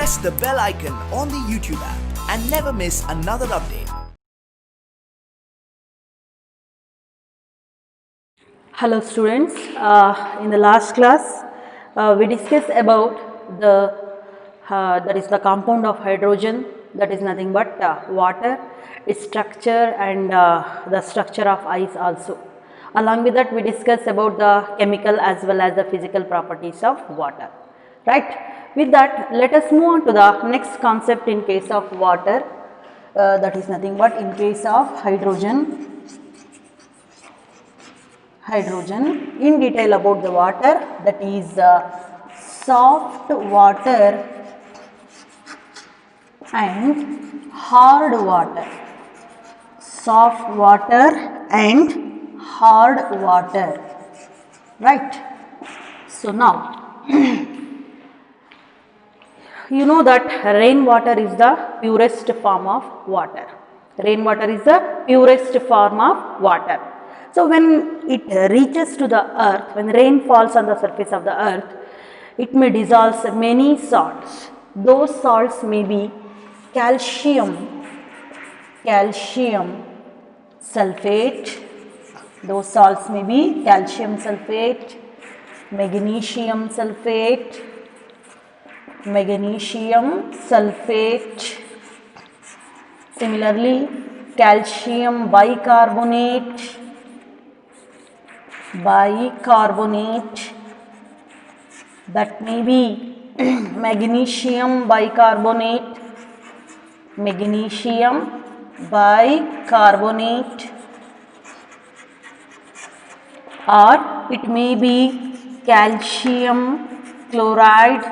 press the bell icon on the YouTube app and never miss another update. Hello students, in the last class we discussed about that is the compound of hydrogen, that is nothing but water, its structure and the structure of ice also. Along with that we discussed about the chemical as well as the physical properties of water, right. With that, let us move on to the next concept in case of water, that is nothing but in case of hydrogen. In detail about the water, that is soft water and hard water. Soft water and hard water, right. So now you know that rainwater is the purest form of water. Rainwater is the purest form of water. So when it reaches to the earth, when rain falls on the surface of the earth, it may dissolve many salts. Those salts may be calcium sulfate. Those salts may be calcium sulfate, magnesium sulfate, similarly calcium bicarbonate, that may be magnesium bicarbonate, or it may be calcium chloride,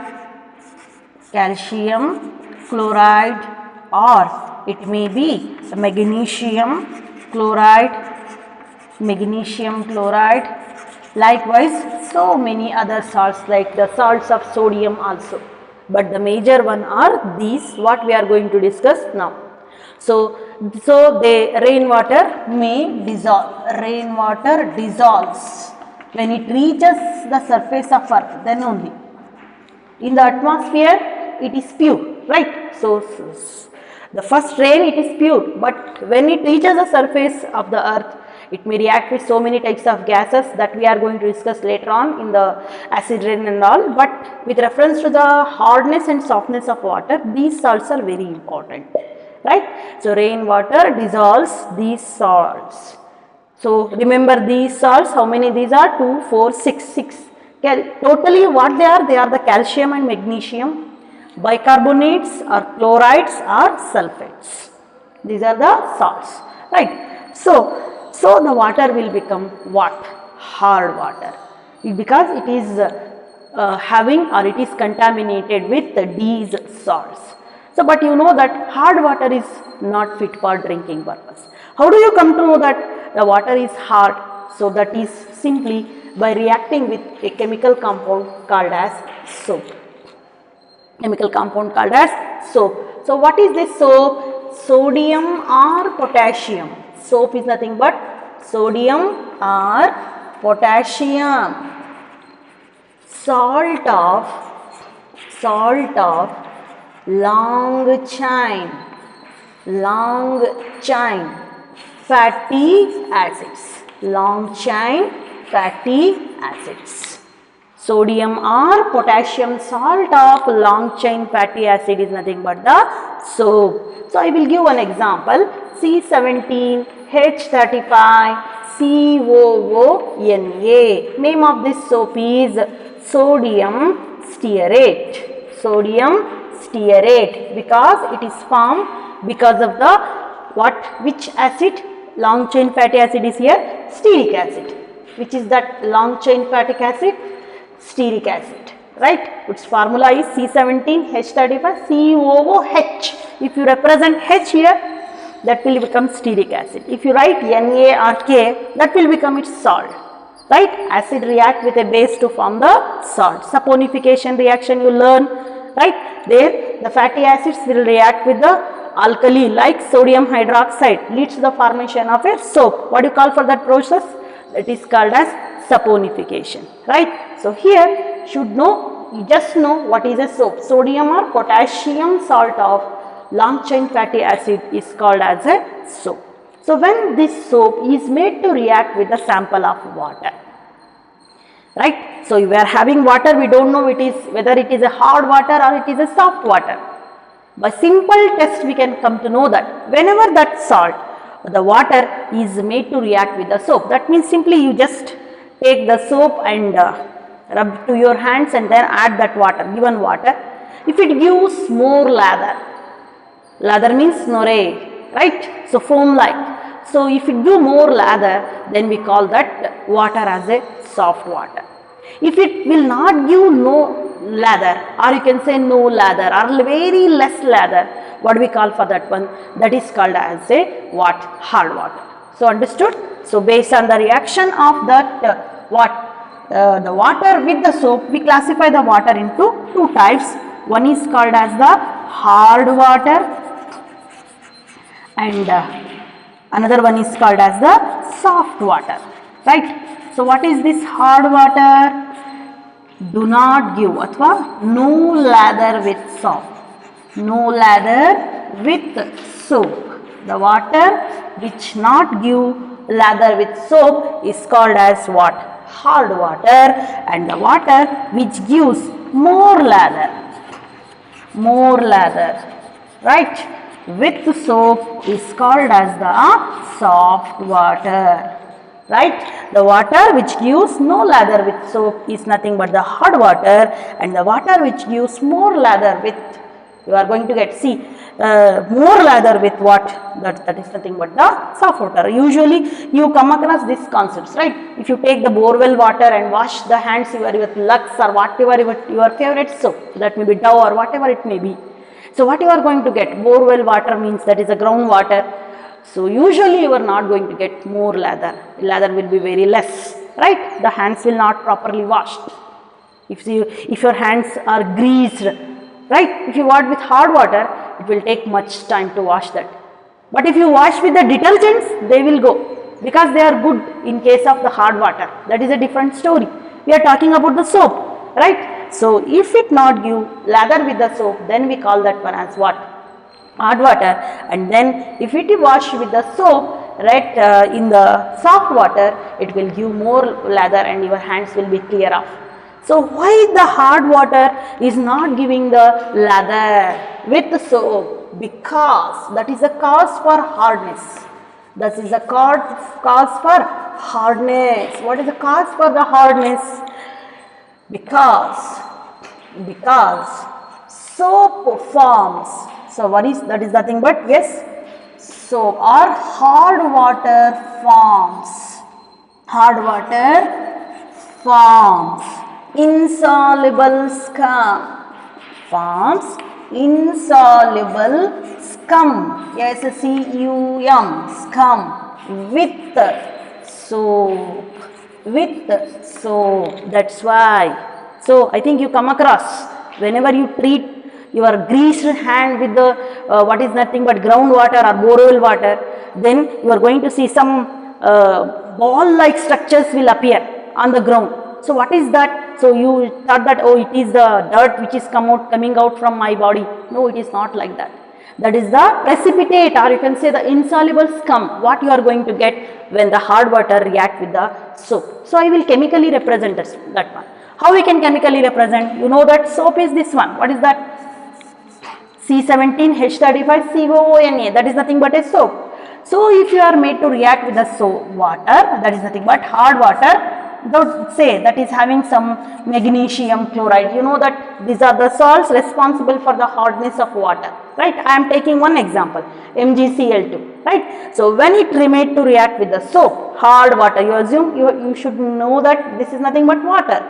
or it may be magnesium chloride. Likewise, so many other salts like the salts of sodium also. But the major one are these, what we are going to discuss now. So the rainwater may dissolve. Rainwater dissolves when it reaches the surface of earth, then only. In the atmosphere, it is pure, right? So the first rain, it is pure, but when it reaches the surface of the earth, it may react with so many types of gases that we are going to discuss later on in the acid rain and all. But with reference to the hardness and softness of water, these salts are very important, right? So rainwater dissolves these salts. So remember these salts, how many these are? 2, 4, 6. Totally what they are the calcium and magnesium, bicarbonates or chlorides or sulfates. These are the salts, right? So the water will become what? Hard water, because it is it is contaminated with these salts. So but you know that hard water is not fit for drinking purpose. How do you come to know that the water is hard? So that is simply by reacting with a chemical compound called as soap. So what is this soap? Sodium or potassium. Soap is nothing but sodium or potassium. Salt of long chain fatty acids. Sodium or potassium salt of long chain fatty acid is nothing but the soap. So I will give one example. C17 H35 COONA. Name of this soap is sodium stearate, because it is formed because of the which acid? Long chain fatty acid is here, stearic acid. Which is that long chain fatty acid? Stearic acid, right? Its formula is C17 H35 COOH. If you represent H here, that will become stearic acid. If you write Na or K, that will become its salt, right? Acid react with a base to form the salt. Saponification reaction you learn, right? There the fatty acids will react with the alkali like sodium hydroxide, leads to the formation of a soap. What do you call for that process? That is called as saponification, right? So here should know you just know what is a soap. Sodium or potassium salt of long chain fatty acid is called as a soap. So when this soap is made to react with a sample of water, right? So we are having water, we don't know whether it is a hard water or it is a soft water. By simple test we can come to know that whenever that salt, the water is made to react with the soap, that means simply you just take the soap and rub to your hands and then add that water, given water. If it gives more lather means nore, right? So foam like. So if it gives more lather, then we call that water as a soft water. If it will not give no lather, or you can say no lather or very less lather, what we call for that one, that is called as a what? Hard water. So understood? So based on the reaction of that the water with the soap, we classify the water into two types. One is called as the hard water and another one is called as the soft water, right? So what is this hard water? Do not give athwa no lather with soap. No lather with soap. The water which not give lather with soap is called as what? Hard water, and the water which gives more lather, right, with soap is called as the soft water, right? The water which gives no lather with soap is nothing but the hard water, and the water which gives more lather with, you are going to get, see, more lather with what? That is nothing but the soft water. Usually you come across these concepts, right? If you take the borewell water and wash the hands with Lux or whatever your favorite soap, that may be Dove or whatever it may be. So what you are going to get? Borewell water means that is a groundwater. So usually you are not going to get more lather. Lather will be very less, right? The hands will not properly washed. If your hands are greased, right? If you wash with hard water, it will take much time to wash that. But if you wash with the detergents, they will go because they are good in case of the hard water. That is a different story. We are talking about the soap, right? So if it not give lather with the soap, then we call that one as what? Hard water. And then if it wash with the soap, right, in the soft water, it will give more lather and your hands will be clear off. So why the hard water is not giving the lather with the soap? Because that is a cause for hardness. That is a cause for hardness. What is the cause for the hardness? Because soap forms. So what is that? Is nothing but, yes, soap or hard water forms. Hard water forms insoluble scum. Forms insoluble scum. S-C-U-M, scum, with soap. With soap. That's why. So I think you come across whenever you treat your greased hand with the what is nothing but groundwater or borewell water, then you are going to see some ball-like structures will appear on the ground. So what is that? So you thought that, oh, it is the dirt which is coming out from my body. No, it is not like that. That is the precipitate, or you can say the insoluble scum, what you are going to get when the hard water react with the soap. So I will chemically represent that one. How we can chemically represent? You know that soap is this one. What is that? C17H35COONA, that is nothing but a soap. So if you are made to react with the soap water, that is nothing but hard water, don't say that is having some magnesium chloride. You know that these are the salts responsible for the hardness of water, right? I am taking one example, MgCl2, right? So when it made to react with the soap, hard water, you assume you should know that this is nothing but water.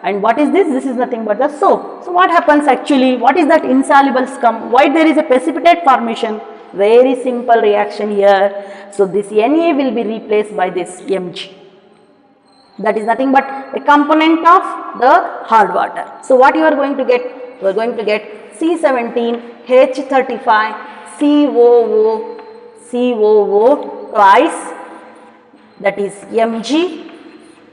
And what is this? This is nothing but the soap. So what happens actually? What is that insoluble scum? Why there is a precipitate formation? Very simple reaction here. So this Na will be replaced by this Mg. That is nothing but a component of the hard water. So what you are going to get? You are going to get C17H35COO twice, that is Mg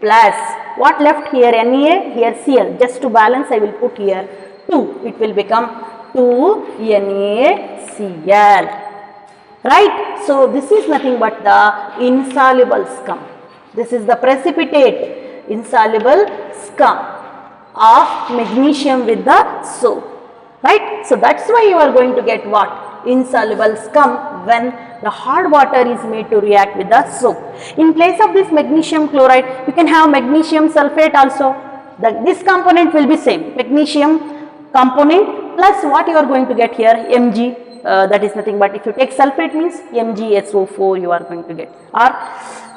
plus what left here, Na, here Cl. Just to balance I will put here 2. It will become 2NaCl. Right? So this is nothing but the insoluble scum. This is the precipitate insoluble scum of magnesium with the soap. Right? So that's why you are going to get what? Insoluble scum when the hard water is made to react with the soap. In place of this magnesium chloride, you can have magnesium sulfate also. This component will be same. Magnesium component plus what you are going to get here, Mg. That is nothing but if you take sulfate means MgSO4 you are going to get, or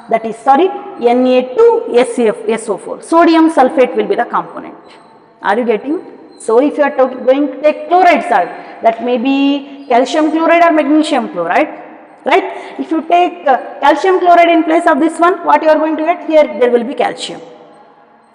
that is Na2SO4. Sodium sulfate will be the component. Are you getting? So if you are going to take chloride salt, that may be calcium chloride or magnesium chloride, right? If you take calcium chloride in place of this one, what you are going to get here, there will be calcium.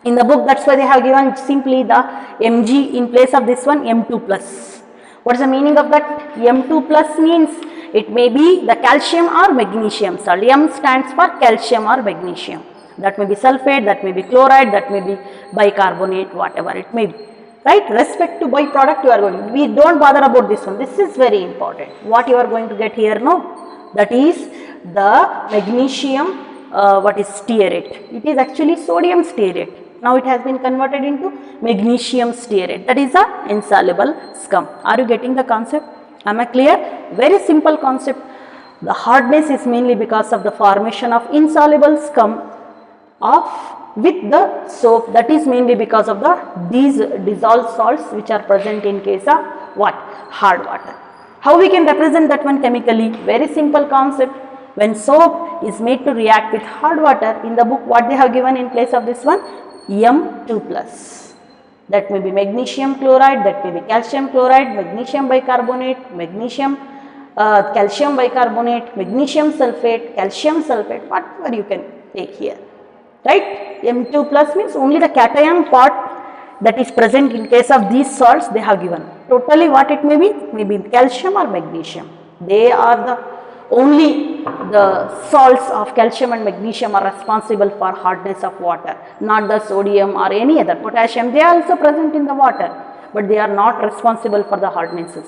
In the book, that's why they have given simply the Mg in place of this one, M2 plus. What is the meaning of that? M2 plus means it may be the calcium or magnesium salt. M stands for calcium or magnesium. That may be sulfate, that may be chloride, that may be bicarbonate, whatever it may be. Right? Respect to byproduct you are going. We don't bother about this one. This is very important. What you are going to get here, no? That is the magnesium, what is stearate. It is actually sodium stearate. Now it has been converted into magnesium stearate. That is the insoluble scum. Are you getting the concept? Am I clear? Very simple concept. The hardness is mainly because of the formation of insoluble scum with the soap. That is mainly because of these dissolved salts which are present in case of what? Hard water. How we can represent that one chemically? Very simple concept. When soap is made to react with hard water, in the book what they have given in place of this one? M2 plus. That may be magnesium chloride, that may be calcium chloride, magnesium bicarbonate, calcium bicarbonate, magnesium sulfate, calcium sulfate, whatever you can take here. Right? M2 plus means only the cation part that is present in case of these salts they have given. Totally what it may be calcium or magnesium. They are the only the salts of calcium and magnesium are responsible for hardness of water, not the sodium or any other. Potassium, they are also present in the water, but they are not responsible for the hardnesses.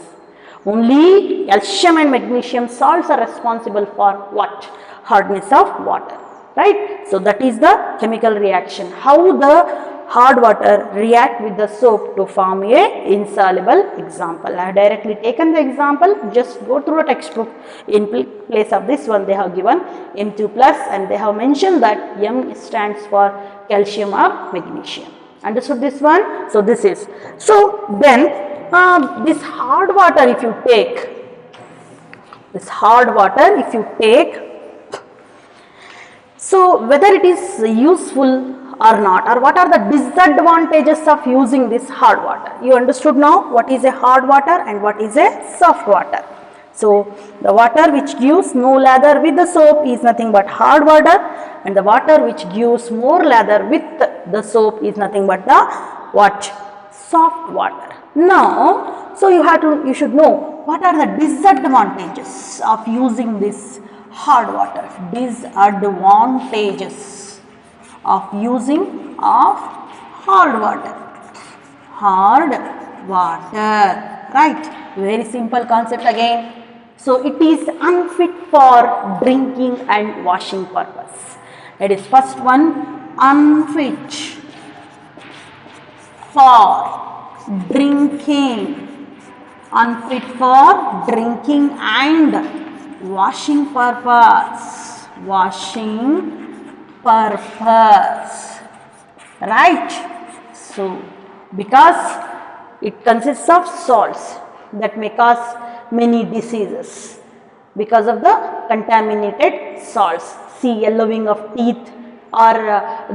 Only calcium and magnesium salts are responsible for what? Hardness of water. Right? So that is the chemical reaction. How the hard water react with the soap to form a insoluble example. I have directly taken the example. Just go through a textbook. In place of this one they have given M2 plus and they have mentioned that M stands for calcium or magnesium. Understood this one? So this is. So then this hard water if you take, so whether it is useful or not, or what are the disadvantages of using this hard water? You understood now what is a hard water and what is a soft water. So the water which gives no lather with the soap is nothing but hard water, and the water which gives more lather with the soap is nothing but the what? Soft water. Now, so you should know what are the disadvantages of using this hard water. Disadvantages of using hard water. Right? Very simple concept again. So it is unfit for drinking and washing purpose. That is first one, unfit for drinking. Unfit for drinking and washing purpose. Right? So because it consists of salts that may cause many diseases because of the contaminated salts. See, yellowing of teeth or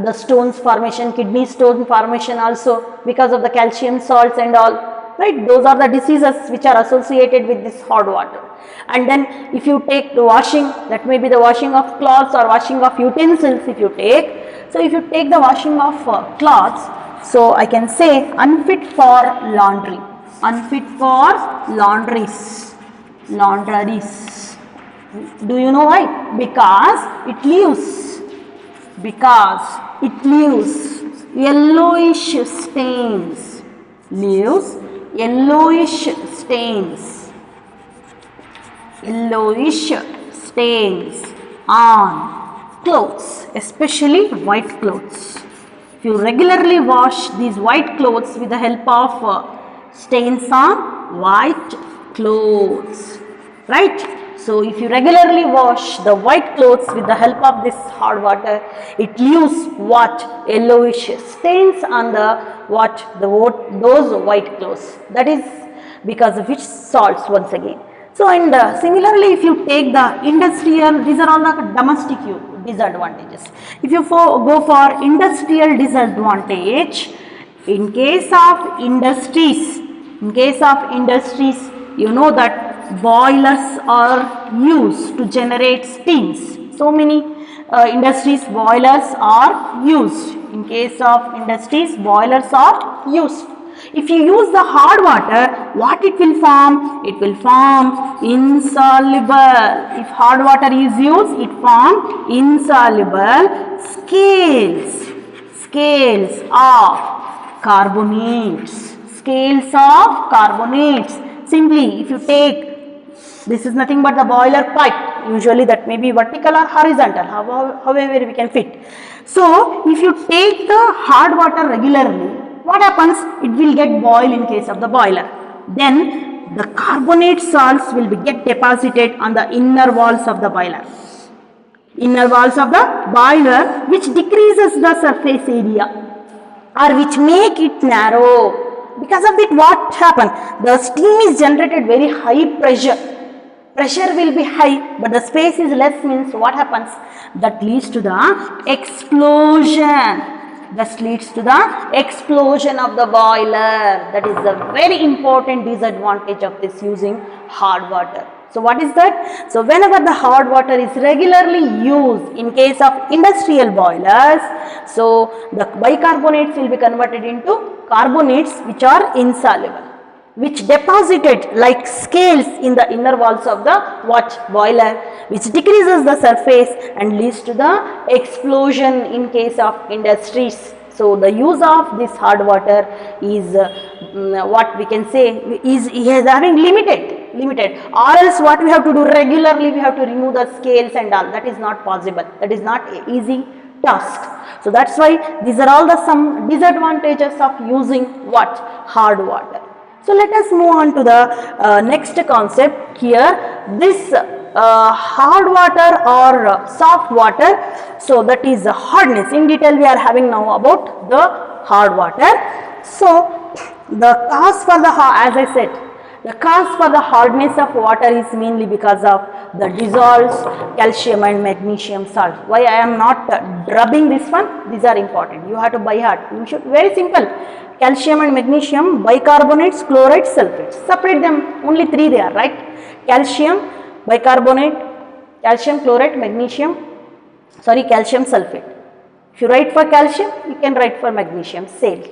the stones formation, kidney stone formation also because of the calcium salts and all. Right? Those are the diseases which are associated with this hard water. And then if you take the washing, that may be the washing of cloths or washing of utensils if you take. So if you take the washing of cloths, so I can say unfit for laundry. Unfit for laundries. Do you know why? Because it leaves it leaves yellowish stains, leaves yellowish stains, yellowish stains on clothes, especially white clothes. If you regularly wash these white clothes with the help of stains on white clothes, right? So if you regularly wash the white clothes with the help of this hard water, it leaves what? Yellowish stains on the those white clothes. That is because of which salts once again. So and similarly, if you take the industrial, these are all the domestic disadvantages. If you go for industrial disadvantage, in case of industries, you know that boilers are used to generate steams. So many industries boilers are used. In case of industries, boilers are used. If you use the hard water, what it will form? It will form insoluble. If hard water is used, it forms insoluble scales of carbonates. Scales of carbonates. Simply, if you take, this is nothing but the boiler pipe. Usually that may be vertical or horizontal, however we can fit. So, if you take the hard water regularly, what happens? It will get boiled in case of the boiler. Then the carbonate salts will get deposited on the inner walls of the boiler. Which decreases the surface area or which make it narrow. Because of it, what happens? The steam is generated very high pressure. Pressure will be high, but the space is less, means what happens? That leads to the explosion. Of the boiler. That is a very important disadvantage of this using hard water. So what is that? So whenever the hard water is regularly used in case of industrial boilers, so the bicarbonates will be converted into carbonates which are insoluble, which deposited like scales in the inner walls of the boiler, which decreases the surface and leads to the explosion in case of industries. So the use of this hard water is what we can say is having limited, or else what we have to do regularly, we have to remove the scales and all. That is not possible. That is not an easy task. So that's why these are all the some disadvantages of using hard water. So let us move on to the next concept here. This hard water or soft water. So that is hardness. In detail we are having now about the hard water. So the cause for the, as I said, the cause for the hardness of water is mainly because of the dissolved calcium and magnesium salt. Why I am not rubbing this one? These are important. You have to by heart. You should, very simple. Calcium and magnesium, bicarbonates, chlorides, sulfates. Separate them. Only three they are, right? Calcium, bicarbonate, calcium chloride, calcium sulfate. If you write for calcium, you can write for magnesium. Same.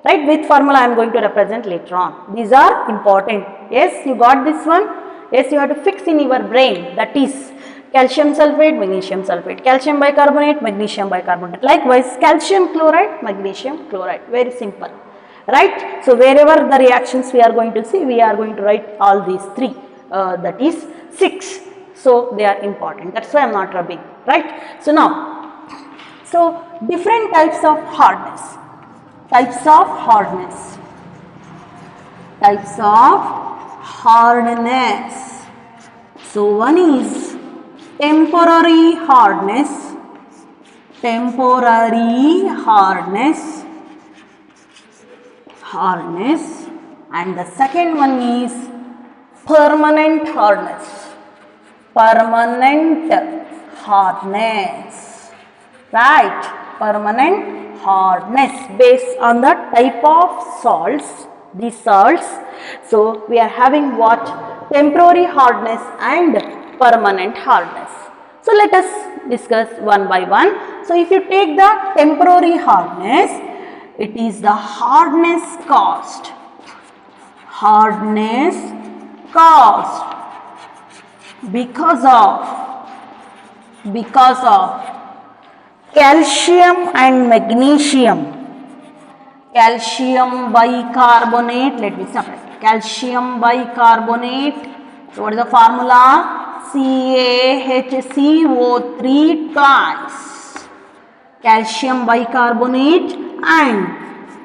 Right, with formula I am going to represent later on. These are important. Yes, you got this one. Yes, you have to fix in your brain. That is calcium sulfate, magnesium sulfate, calcium bicarbonate, magnesium bicarbonate. Likewise, calcium chloride, magnesium chloride. Very simple. Right. So wherever the reactions we are going to see, we are going to write all these three. That is 6. So they are important. That's why I am not rubbing. Right. So now, different types of hardness. Types of hardness. So one is temporary hardness. And the second one is permanent hardness. Right. Permanent hardness based on the type of salts, these salts. So we are having temporary hardness and permanent hardness. So let us discuss one by one. So if you take the temporary hardness, it is the hardness caused because of calcium and magnesium. Calcium bicarbonate, let me separate. Calcium bicarbonate. So what is the formula? CaHCO3 twice. Calcium bicarbonate and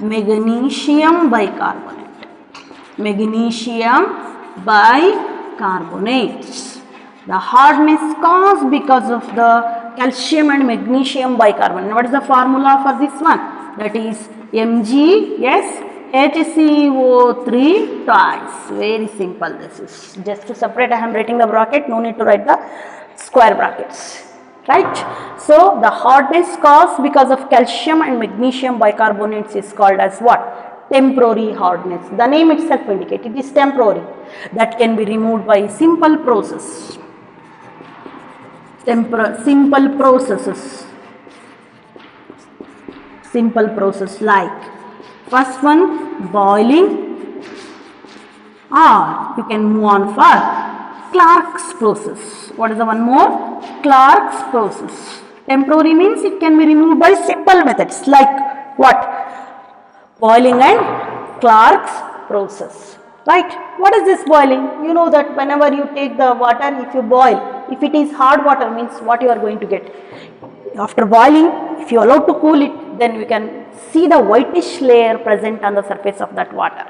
magnesium bicarbonate. Magnesium bicarbonate. The hardness caused because of the calcium and magnesium bicarbonate. What is the formula for this one? That is MgSHCO3 twice. Very simple. This is just to separate. I am writing the bracket. No need to write the square brackets. Right? So the hardness caused because of calcium and magnesium bicarbonates is called as what? Temporary hardness. The name itself indicates it is temporary. That can be removed by simple process. Simple processes. Simple process like first one boiling, or you can move on for Clark's process. What is the one more? Clark's process. Temporary means it can be removed by simple methods like what? Boiling and Clark's process. Right? What is this boiling? You know that whenever you take the water, if you boil, if it is hard water means what you are going to get. After boiling, if you allow to cool it, then we can see the whitish layer present on the surface of that water.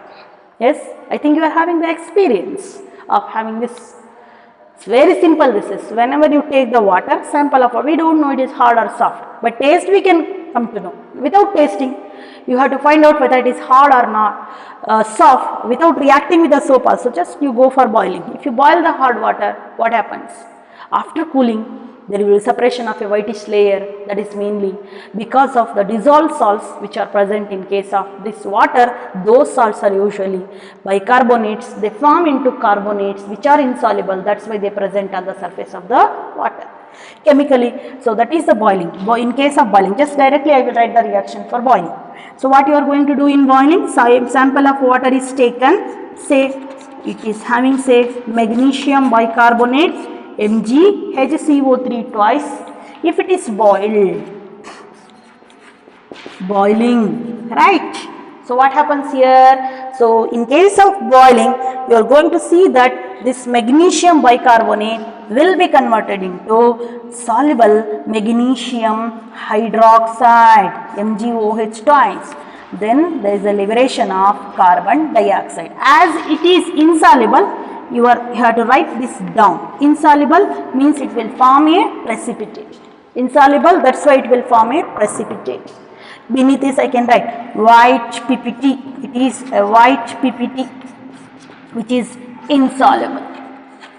Yes, I think you are having the experience of having this. It's very simple. This is whenever you take the water, sample of water, we don't know it is hard or soft, but taste we can come to know. Without tasting, you have to find out whether it is hard or not, soft, without reacting with the soap also. Just you go for boiling. If you boil the hard water, what happens? After cooling, there will be separation of a whitish layer. That is mainly because of the dissolved salts which are present in case of this water. Those salts are usually bicarbonates. They form into carbonates which are insoluble. That's why they present on the surface of the water chemically. So that is the boiling. In case of boiling, just directly I will write the reaction for boiling. So what you are going to do in boiling? Sample of water is taken. Say it is having say magnesium bicarbonate, MgHCO3 twice. If it is boiling, right? So what happens here? So in case of boiling, you are going to see that this magnesium bicarbonate will be converted into soluble magnesium hydroxide, MgOH twice. Then there is a liberation of carbon dioxide. As it is insoluble, you have to write this down. Insoluble means it will form a precipitate. Insoluble, that's why it will form a precipitate. Beneath this I can write white PPT. It is a white PPT which is insoluble.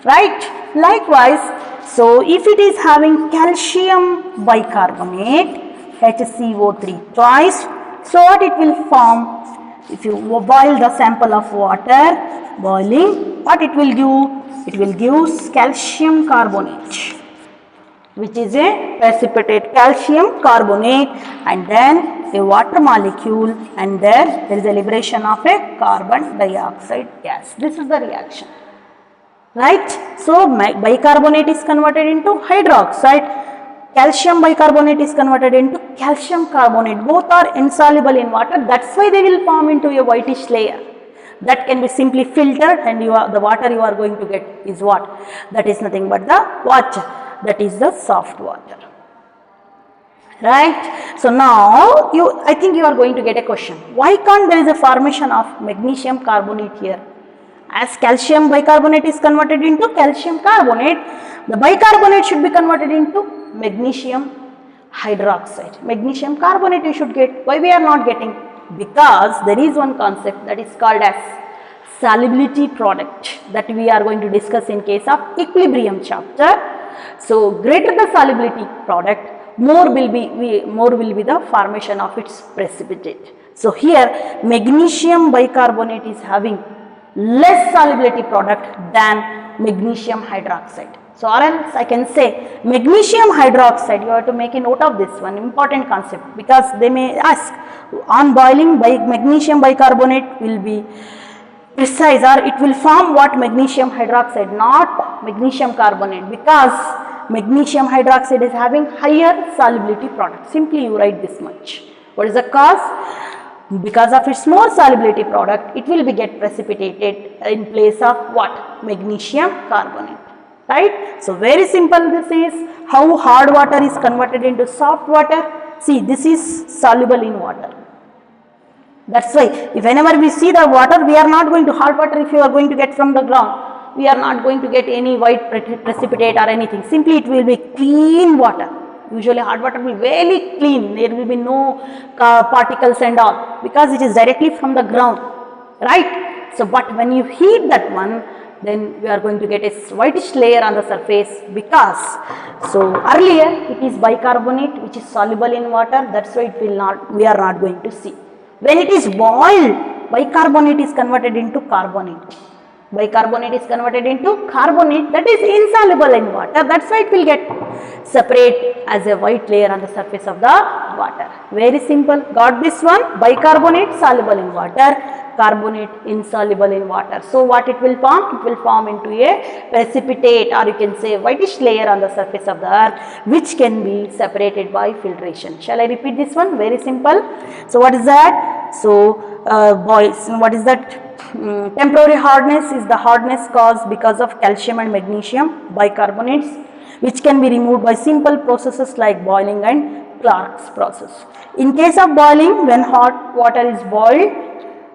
Right? Likewise, so if it is having calcium bicarbonate, HCO3 twice, so what it will form? If you boil the sample of water, boiling, what it will give? It will give calcium carbonate, which is a precipitate calcium carbonate, and then a water molecule, and there is a liberation of a carbon dioxide gas. This is the reaction. Right? So bicarbonate is converted into hydroxide. Calcium bicarbonate is converted into calcium carbonate. Both are insoluble in water. That's why they will form into a whitish layer. That can be simply filtered, and the water you are going to get is what? That is nothing but the water. That is the soft water. Right? So now I think you are going to get a question. Why can't there is a formation of magnesium carbonate here? As calcium bicarbonate is converted into calcium carbonate, the bicarbonate should be converted into magnesium hydroxide. Magnesium carbonate you should get. Why we are not getting? Because there is one concept that is called as solubility product that we are going to discuss in case of equilibrium chapter. So greater the solubility product, more will be the formation of its precipitate. So here magnesium bicarbonate is having less solubility product than magnesium hydroxide. So or else I can say magnesium hydroxide, you have to make a note of this one important concept, because they may ask on boiling magnesium bicarbonate will be precise, or it will form what? Magnesium hydroxide, not magnesium carbonate, because magnesium hydroxide is having higher solubility product. Simply you write this much. What is the cause? Because of its more solubility product, it will be get precipitated in place of what? Magnesium carbonate. Right? So very simple this is. How hard water is converted into soft water? See, this is soluble in water. That's why if whenever we see the water, we are not going to hard water if you are going to get from the ground. We are not going to get any white precipitate or anything. Simply it will be clean water. Usually hard water will be very clean. There will be no particles and all because it is directly from the ground. Right? So but when you heat that one, then we are going to get a whitish layer on the surface because so earlier it is bicarbonate which is soluble in water. That's why we are not going to see. When it is boiled, bicarbonate is converted into carbonate. Bicarbonate is converted into carbonate, that is insoluble in water. That's why it will get separate as a white layer on the surface of the water. Very simple. Got this one? Bicarbonate soluble in water, carbonate insoluble in water. So what it will form? It will form into a precipitate, or you can say whitish layer on the surface of the earth, which can be separated by filtration. Shall I repeat this one? Very simple. So what is that? So boils. What is that? Temporary hardness is the hardness caused because of calcium and magnesium bicarbonates, which can be removed by simple processes like boiling and Clark's process. In case of boiling, when hot water is boiled,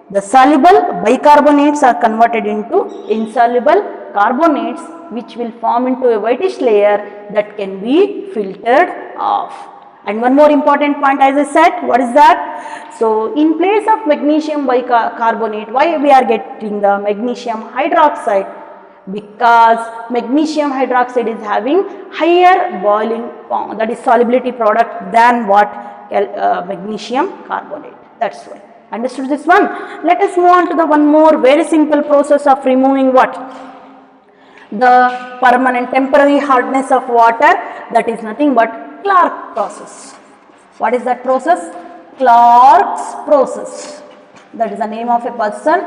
the soluble bicarbonates are converted into insoluble carbonates, which will form into a whitish layer that can be filtered off. And one more important point, as I said, what is that? So in place of magnesium bicarbonate, why we are getting the magnesium hydroxide? Because magnesium hydroxide is having higher boiling, that is solubility product than what magnesium carbonate. That's why. Understood this one? Let us move on to the one more very simple process of removing what? The permanent temporary hardness of water, that is nothing but Clark process. What is that process? Clark's process. That is the name of a person.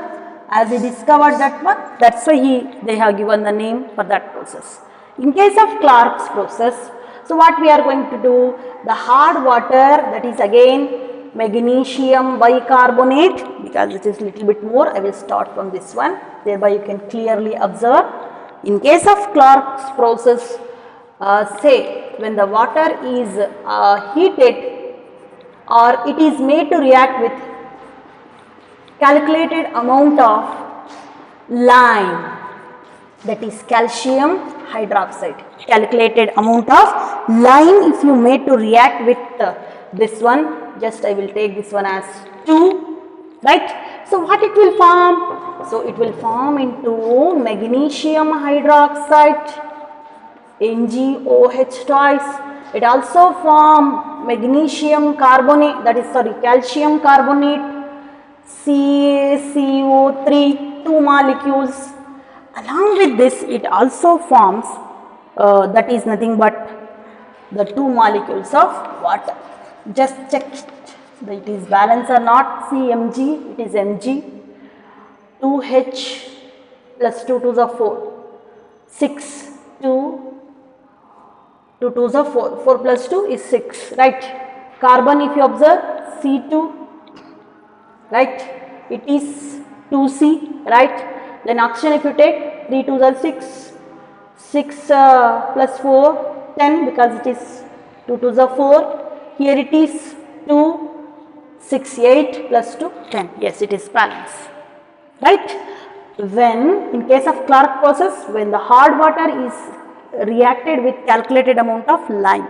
As he discovered that one, that's why they have given the name for that process. In case of Clark's process, so what we are going to do? The hard water, that is again magnesium bicarbonate, because it is little bit more. I will start from this one. Thereby you can clearly observe. In case of Clark's process, say when the water is heated or it is made to react with calculated amount of lime, that is calcium hydroxide. Calculated amount of lime if you made to react with this one, just I will take this one as 2, right? So what it will form? So it will form into magnesium hydroxide, NgOH twice. It also form magnesium carbonate, that is calcium carbonate, CaCO3, 2 molecules. Along with this, it also forms that is nothing but the 2 molecules of water. Just check that it is balanced or not. CMg, it is Mg. 2H plus 2 2s are 4. 6, 2. 2 2s are 4. 4 plus 2 is 6, right? Carbon, if you observe, C2, right? It is 2C, right? Then oxygen, if you take, 3 2s are 6. 6 plus 4, 10, because it is 2 2s are 4. Here it is 2, 6, 8 plus 2, 10. Yes, it is balanced, right? When, in case of Clark process, when the hard water is reacted with calculated amount of lime.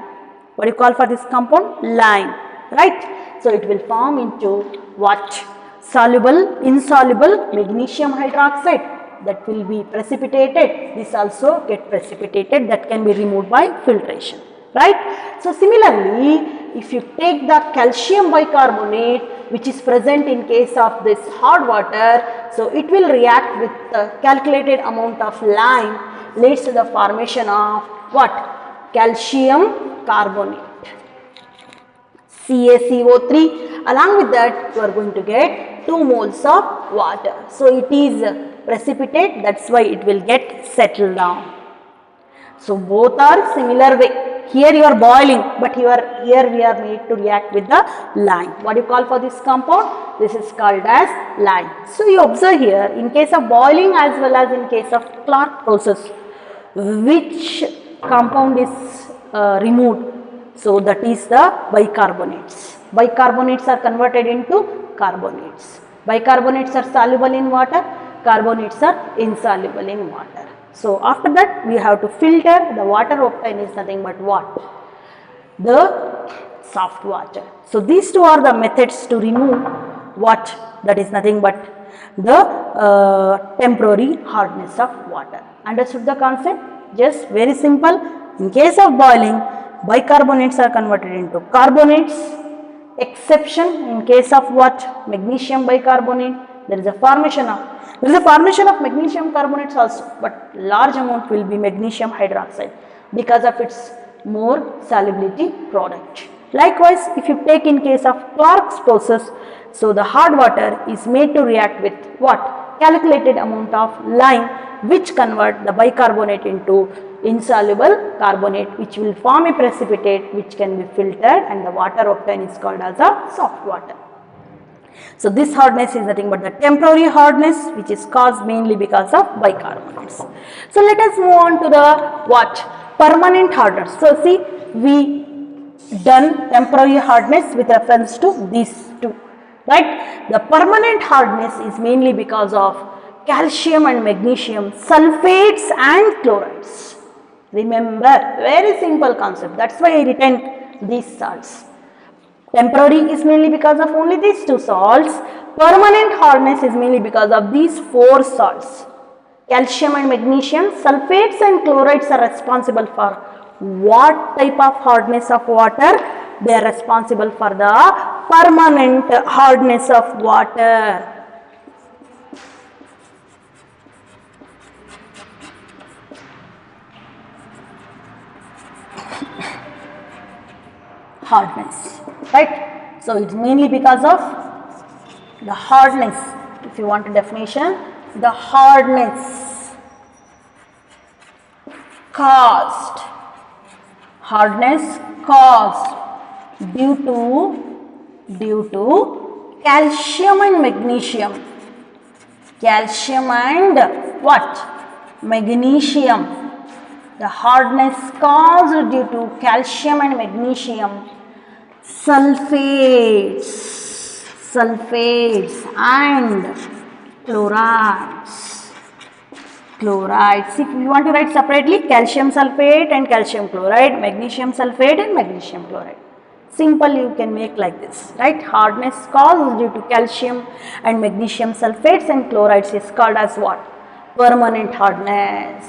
What do you call for this compound? Lime, right? So it will form into what? Soluble, insoluble magnesium hydroxide, that will be precipitated. This also get precipitated, that can be removed by filtration, right? So similarly, if you take the calcium bicarbonate, which is present in case of this hard water, so it will react with the calculated amount of lime, leads to the formation of what? Calcium carbonate, CaCO3. Along with that, you are going to get 2 moles of water. So it is precipitate, that's why it will get settled down. So both are similar way. Here you are boiling, but here we are made to react with the lime. What do you call for this compound? This is called as lime. So you observe here, in case of boiling as well as in case of Clark process, which compound is removed? So that is the bicarbonates. Bicarbonates are converted into carbonates. Bicarbonates are soluble in water, carbonates are insoluble in water. So after that we have to filter. The water obtained is nothing but what? The soft water. So these two are the methods to remove what? That is nothing but the temporary hardness of water. Understood the concept? Just very simple. In case of boiling, bicarbonates are converted into carbonates. Exception in case of what? Magnesium bicarbonate. There is a formation of magnesium carbonates also, but large amount will be magnesium hydroxide because of its more solubility product. Likewise, if you take in case of Clark's process, so the hard water is made to react with what? Calculated amount of lime, which convert the bicarbonate into insoluble carbonate, which will form a precipitate which can be filtered, and the water obtained is called as a soft water. So this hardness is nothing but the temporary hardness, which is caused mainly because of bicarbonates. So let us move on to the what? Permanent hardness. So see, we done temporary hardness with reference to these two, right? The permanent hardness is mainly because of calcium and magnesium sulfates and chlorides. Remember, very simple concept. That's why I written these salts. Temporary is mainly because of only these two salts. Permanent hardness is mainly because of these four salts. Calcium and magnesium, sulfates and chlorides are responsible for what type of hardness of water? They are responsible for the permanent hardness of water. Hardness, right? So it's mainly because of the hardness. If you want a definition, the hardness caused due to calcium and magnesium. Calcium and what? Magnesium. The hardness caused due to calcium and magnesium, sulfates and chlorides. If you want to write separately, calcium sulfate and calcium chloride, magnesium sulfate and magnesium chloride. Simple, you can make like this, right? Hardness caused due to calcium and magnesium sulfates and chlorides is called as what? Permanent hardness,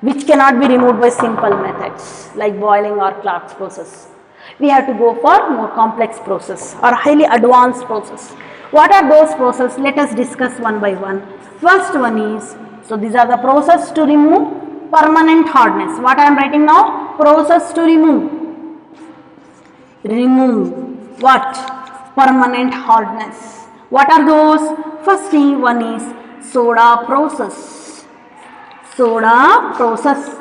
which cannot be removed by simple methods like boiling or Clark's process. We have to go for more complex process or highly advanced process. What are those processes? Let us discuss one by one. First one is, so these are the process to remove permanent hardness. What I am writing now? Process to remove what? Permanent hardness. What are those? First one is soda process. Soda process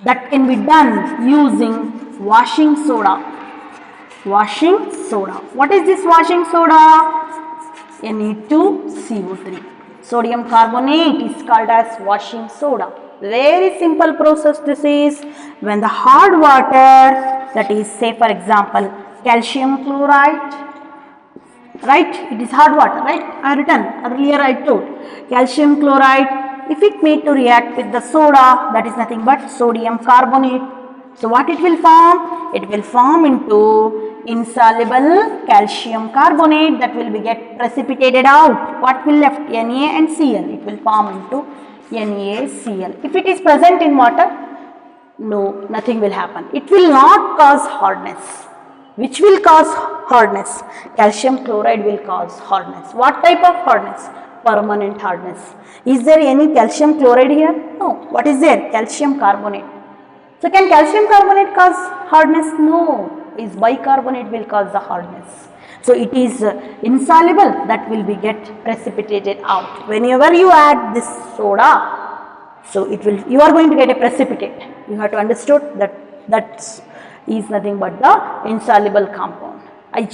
that can be done using washing soda. Washing soda. What is this washing soda? Na2CO3. Sodium carbonate is called as washing soda. Very simple process this is. When the hard water, that is say for example calcium chloride, right? It is hard water, right? I written earlier, I told calcium chloride, if it made to react with the soda, that is nothing but sodium carbonate. So what it will form? It will form into insoluble calcium carbonate that will be get precipitated out. What will left? Na and Cl. It will form into NaCl. If it is present in water, no, nothing will happen. It will not cause hardness. Which will cause hardness? Calcium chloride will cause hardness. What type of hardness? Permanent hardness. Is there any calcium chloride here? No. What is there? Calcium carbonate. So can calcium carbonate cause hardness? No. Is bicarbonate will cause the hardness. So it is insoluble that will be get precipitated out. Whenever you add this soda, So it will, you are going to get a precipitate. You have to understood that that is nothing but the insoluble compound. I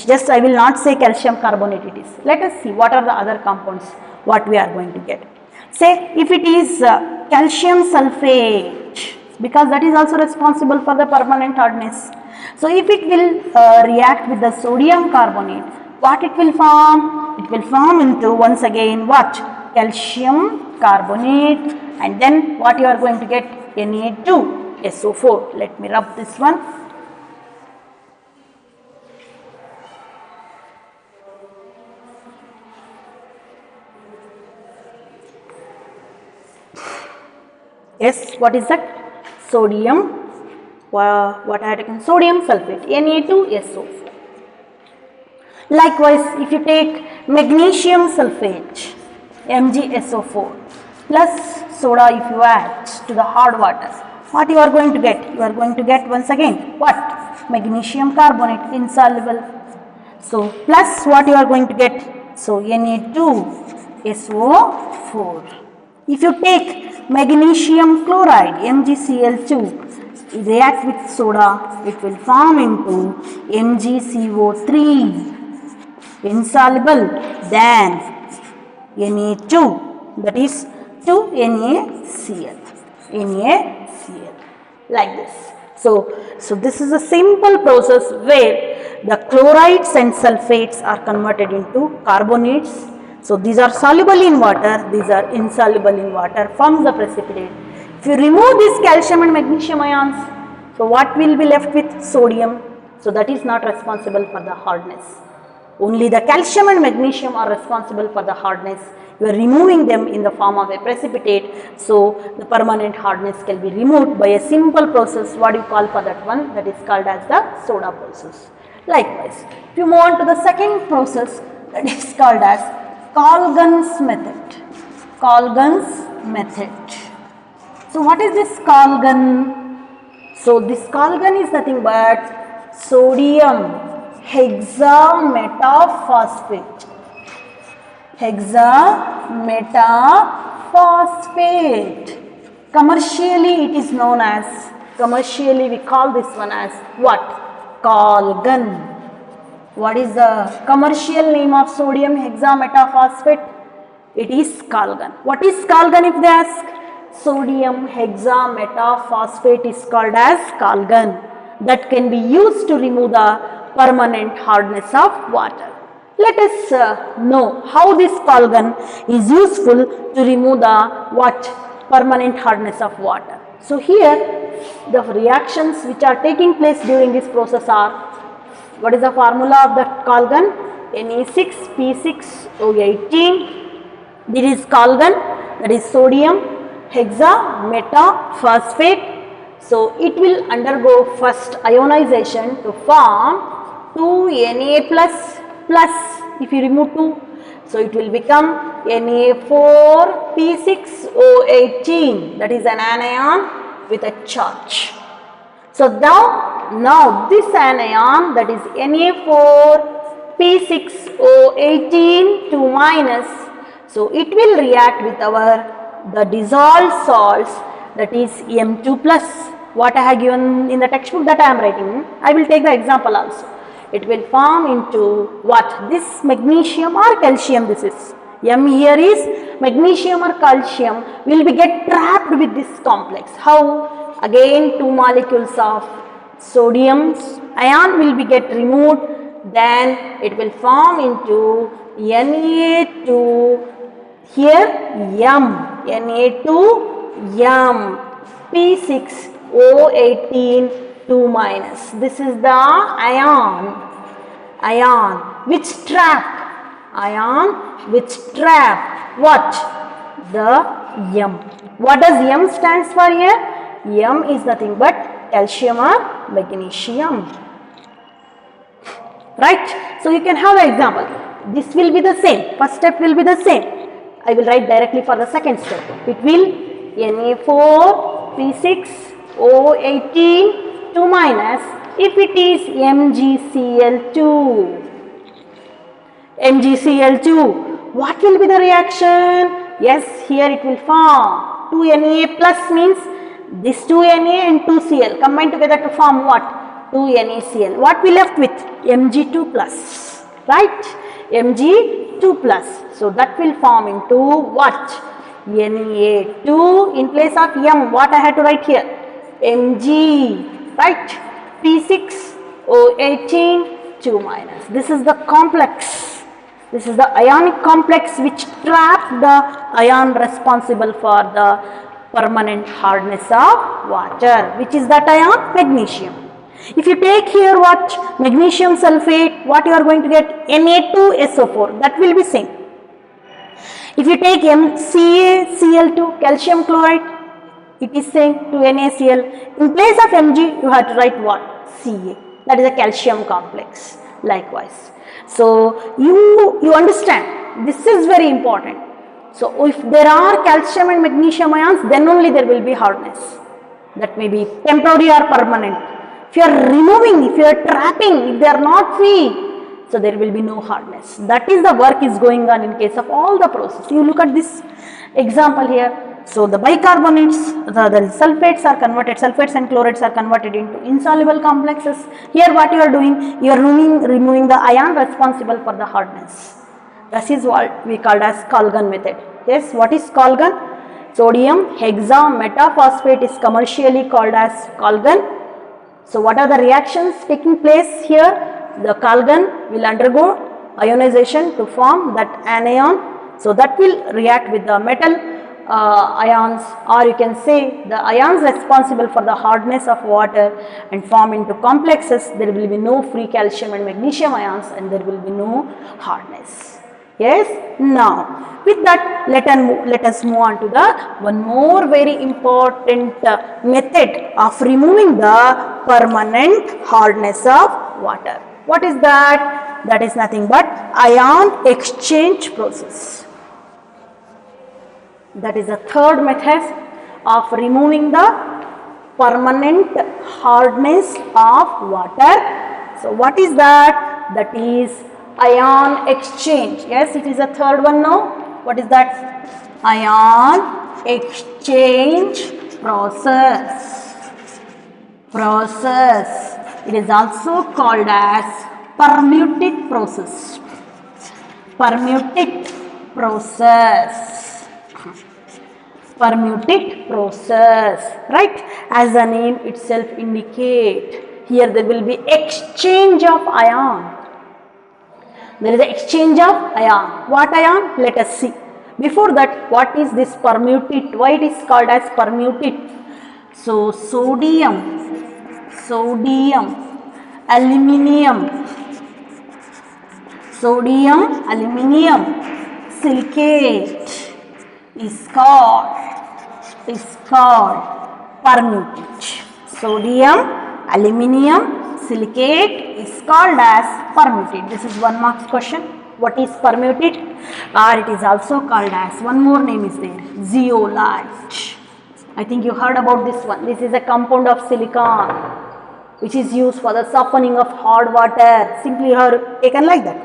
will not say calcium carbonate it is. Let us see what are the other compounds what we are going to get. Say if it is calcium sulfate, because that is also responsible for the permanent hardness. So if it will react with the sodium carbonate, what it will form? It will form into once again what? Calcium carbonate, and then what you are going to get? Na2SO4. Let me rub this one. Yes, what is that? Sodium, what I had taken? Sodium sulfate, Na2SO4. Likewise, if you take magnesium sulfate, MgSO4, plus soda if you add to the hard water, what you are going to get? You are going to get once again what? Magnesium carbonate, insoluble. So, plus what you are going to get? So, Na2SO4. If you take magnesium chloride, MgCl2, react with soda, it will form into MgCO3, insoluble, then Na2, that is 2NaCl, like this. So this is a simple process where the chlorides and sulfates are converted into carbonates. So these are soluble in water, these are insoluble in water, forms the precipitate. If you remove these calcium and magnesium ions, so what will be left with? Sodium. So that is not responsible for the hardness. Only the calcium and magnesium are responsible for the hardness. You are removing them in the form of a precipitate. So the permanent hardness can be removed by a simple process. What do you call for that one? That is called as the soda process. Likewise, if you move on to the second process, that is called as Colgan's method. Colgan's method. So what is this Colgan? So this Colgan is nothing but sodium hexametaphosphate. Hexametaphosphate. Commercially it is known as, commercially we call this one as what? Colgan. What is the commercial name of sodium hexametaphosphate? It is Colgan. What is Colgan if they ask? Sodium hexametaphosphate is called as Colgan, that can be used to remove the permanent hardness of water. Let us know how this Colgan is useful to remove the what? Permanent hardness of water. So here the reactions which are taking place during this process are, what is the formula of the Colgan? Na6P6O18. This is Colgan, that is sodium hexametaphosphate. So it will undergo first ionization to form 2Na plus. If you remove 2, so it will become Na4P6O18, that is an anion with a charge. So now this anion, that is Na4P6O18 2 minus, so it will react with the dissolved salts, that is M2 plus. What I have given in the textbook, that I am writing, I will take the example also. It will form into what? This magnesium or calcium, this is. M here is magnesium or calcium will be get trapped with this complex. How? Again 2 molecules of sodium ion will be get removed, then it will form into Na2, here M, Na2M, P6O18 2 minus. This is the ion which trap what? The M. What does M stands for here? M is nothing but calcium or magnesium. Right? So you can have the example. This will be the same. First step will be the same. I will write directly for the second step. It will Na4P6O18 2 minus, if it is MgCl2, what will be the reaction? Yes, here it will form 2 Na plus means this 2 Na and 2 Cl combine together to form what? 2 NaCl. What we left with? Mg2 plus, right? Mg2 plus. So that will form into what? Na2 in place of M. What I had to write here? Mg, right? P6O18 2 minus. This is the complex. This is the ionic complex which traps the ion responsible for the permanent hardness of water. Which is that ion? Magnesium. If you take here what? Magnesium sulfate, what you are going to get? Na2SO4. That will be same. If you take MCaCl2, calcium chloride, it is same to NaCl. In place of Mg, you have to write what? Ca. That is a calcium complex. Likewise. So you understand. This is very important. So if there are calcium and magnesium ions, then only there will be hardness. That may be temporary or permanent. If you are removing, if you are trapping, if they are not free, so there will be no hardness. That is the work is going on in case of all the process. You look at this example here. So the bicarbonates, the sulfates are converted, sulfates and chlorates are converted into insoluble complexes. Here what you are doing, you are removing the ion responsible for the hardness. This is what we called as Colgan method. Yes, what is Colgan? Sodium hexametaphosphate is commercially called as Colgan. So what are the reactions taking place here? The Colgan will undergo ionization to form that anion. So that will react with the metal ions, or you can say the ions responsible for the hardness of water and form into complexes. There will be no free calcium and magnesium ions and there will be no hardness. Yes. Now with that let us move on to the one more very important method of removing the permanent hardness of water. What is that? That is nothing but ion exchange process. That is the third method of removing the permanent hardness of water. So what is that? That is ion exchange. Yes, it is the third one now. What is that? Ion exchange process. It is also called as permutic process. Permutic process, right? As the name itself indicate, here there will be exchange of ion. There is an exchange of ion. What ion? Let us see. Before that, what is this permutate? Why it is called as permutate? So sodium, aluminium silicate is called permutate. Sodium aluminium silicate is called as permutate. This is 1 marks question. What is permutate? Or it is also called as, one more name is there, zeolite. I think you heard about this one. This is a compound of silicon which is used for the softening of hard water. Simply heard taken like that.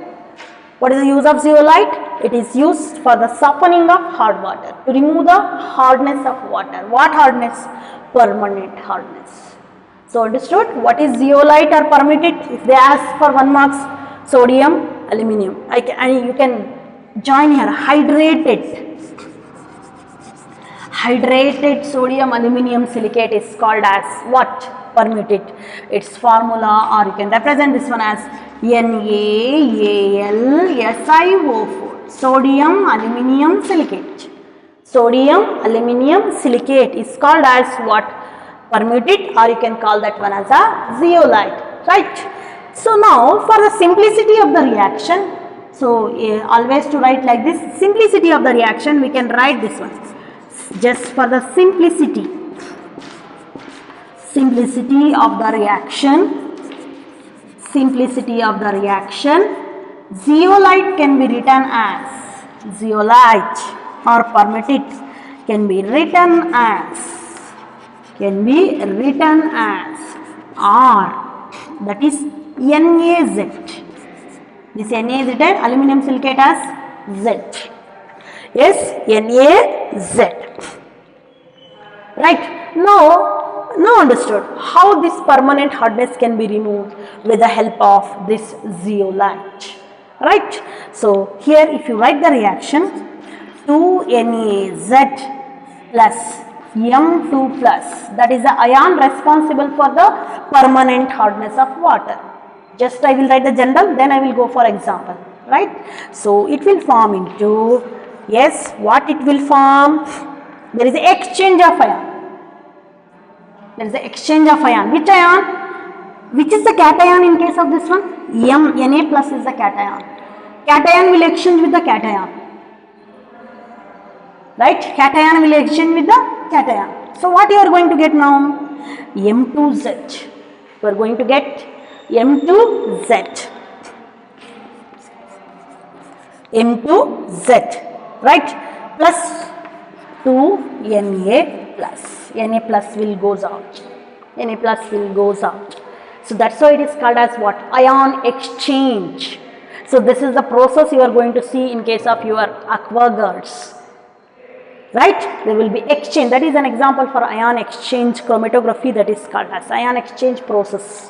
What is the use of zeolite? It is used for the softening of hard water, to remove the hardness of water. What hardness? Permanent hardness. So understood what is zeolite or permutate? If they ask for 1 marks, sodium, aluminium. And you can join here hydrated sodium aluminium silicate is called as what? Permutate. Its formula, or you can represent this one as NaAlSiO4. Sodium aluminium silicate. Sodium aluminium silicate is called as what? Permutate, or you can call that one as a zeolite, right? So now for the simplicity of the reaction, so always to write like this, simplicity of the reaction, we can write this one. Just for the simplicity of the reaction, zeolite can be written as, zeolite or permutate can be written as R, that is NaZ. This NaZ, aluminum silicate as Z. Yes, NaZ. right? Now understood how this permanent hardness can be removed with the help of this zeolite, right? So here if you write the reaction, 2NaZ plus M2 plus, that is the ion responsible for the permanent hardness of water. Just I will write the general, then I will go for example, right? So it will form into, yes, what it will form? There is an exchange of ion. There is an exchange of ion. Which ion? Which is the cation in case of this one? Na plus is the cation. Cation will exchange with the cation. Right? Cation will exchange with the cation. So what you are going to get now? M2Z. You are going to get M2Z. M2Z. Right? Plus 2Na plus. Na plus will goes out. Na plus will goes out. So that's why it is called as what? Ion exchange. So this is the process you are going to see in case of your aqua girls. Right? There will be exchange. That is an example for ion exchange chromatography, that is called as ion exchange process.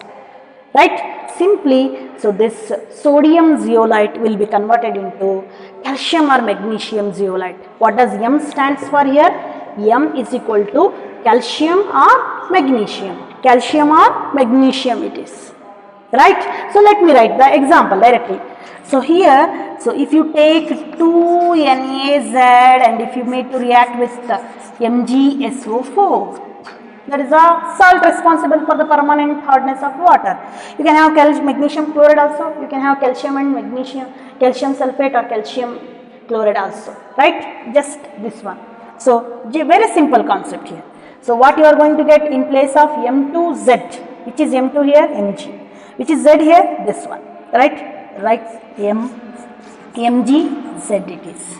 Right? Simply, so this sodium zeolite will be converted into calcium or magnesium zeolite. What does M stands for here? M is equal to calcium or magnesium. Calcium or magnesium it is. Right? So let me write the example directly. So here, so if you take 2NaZ and if you make to react with MgSO4, that is a salt responsible for the permanent hardness of water. You can have magnesium chloride also. You can have calcium and magnesium, calcium sulfate or calcium chloride also. Right? Just this one. So very simple concept here. So what you are going to get in place of M2Z, which is M2 here, Mg, which is Z here, this one. Right? Right? Mgz it is.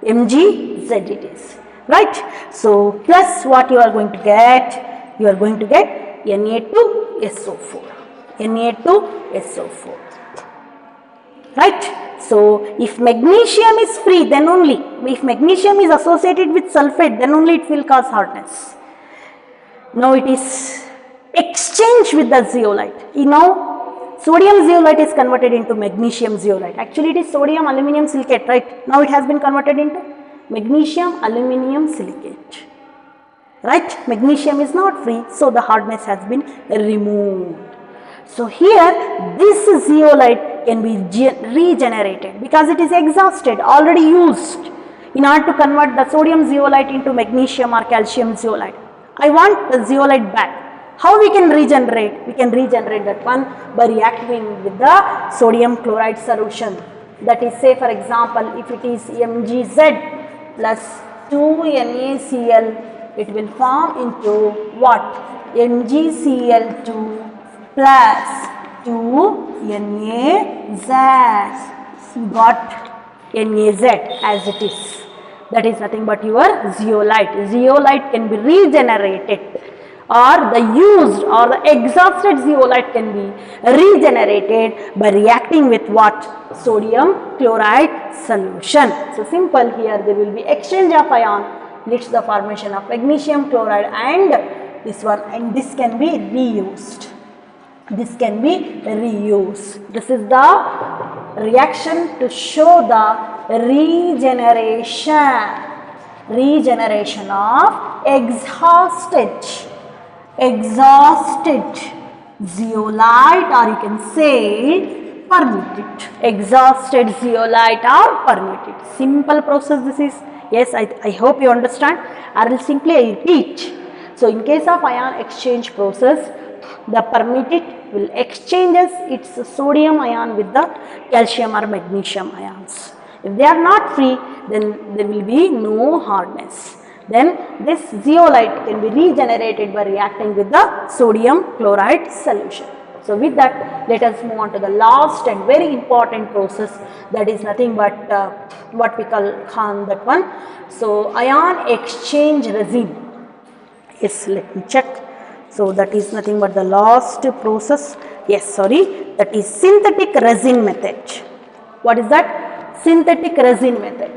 Mgz it is. Right? So plus what you are going to get? You are going to get Na2SO4. Na2SO4. Right? So if magnesium is free, then only, if magnesium is associated with sulfate, then only it will cause hardness. Now it is exchanged with the zeolite. You know, sodium zeolite is converted into magnesium zeolite. Actually, it is sodium aluminum silicate, right? Now it has been converted into magnesium aluminum silicate. Right? Magnesium is not free, so the hardness has been removed. So here, this zeolite can be regenerated because it is exhausted, already used in order to convert the sodium zeolite into magnesium or calcium zeolite. I want the zeolite back. How we can regenerate? We can regenerate that one by reacting with the sodium chloride solution. That is, say for example, if it is Mgz plus 2NaCl, it will form into what? MgCl2 plus 2NaZ. You got NaZ as it is. That is nothing but your zeolite. Zeolite can be regenerated, or the used or the exhausted zeolite can be regenerated by reacting with what? Sodium chloride solution. So simple, here there will be exchange of ion, leads to the formation of magnesium chloride and this one, and this can be reused. This can be reused. This is the reaction to show the regeneration of exhausted zeolite, or you can say permitted. Exhausted zeolite or permitted. Simple process this is. Yes, I hope you understand. I will simply repeat. So in case of ion exchange process, the permitted will exchanges its sodium ion with the calcium or magnesium ions. If they are not free, then there will be no hardness. Then this zeolite can be regenerated by reacting with the sodium chloride solution. So with that, let us move on to the last and very important process, that is nothing but what we call that one. So ion exchange resin. Yes, let me check. So that is nothing but the last process. Yes, sorry, that is synthetic resin method. What is that? Synthetic resin method.